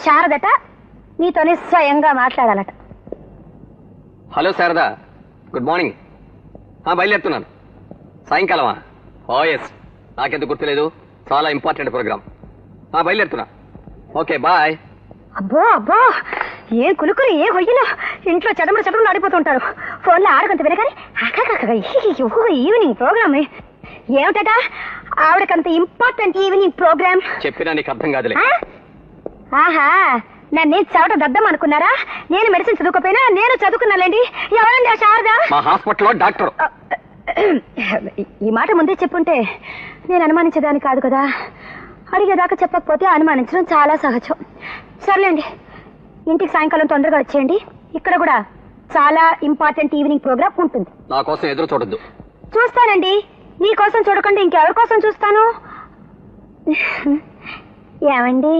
శారదట, నీతోనే స్వయంగా మాట్లాడాలట. Hello Sharada, good morning. బయలుదేరుతున్నాను. సాయంకాలమా? ఓ ఎస్, నాకెందుకు గుర్తులేదు, చాలా ఇంపార్టెంట్ ప్రోగ్రామ్. బయలుదేరుతున్నా. Okay bye. అబ్బో అబ్బో, ఏం కులుకులు, ఏ హొయ్యలు, ఇంట్లో చదువులు ఆడిపోతుంటారు. ఫోన్లో ఆడకంత వినగానే ఈవినింగ్ ప్రోగ్రామ్ ఏమిటట? ఆవిడకంత ఇంపార్టెంట్ ఈవినింగ్ ప్రోగ్రామ్ చెప్పినా నీకు అర్థం కాదులే. ఆహా, నన్ను చవట దద్దం అనుకున్నారా? నేను మెడిసిన్ చదువుకోపోయినా నేను చదువుకున్నానండి. ఎవరండి ఆ శారద? మా హాస్పిటల్లో డాక్టర్. ఈ మాట ముందే చెప్పుంటే నేను అనుమానించేదాన్ని కాదు కదా. అడిగేదాకా చెప్పకపోతే అనుమానించడం చాలా సహజం. సర్లేండి, ఇంటికి సాయంకాలం తొందరగా వచ్చేయండి. ఇక్కడ కూడా చాలా ఇంపార్టెంట్ ఈవినింగ్ ప్రోగ్రామ్ ఉంటుంది. నా కోసం ఎదురు చూడొద్దు. చూస్తానండి, నీ కోసం చూడకుండా ఇంకెవరి కోసం చూస్తాను? ఏమండి?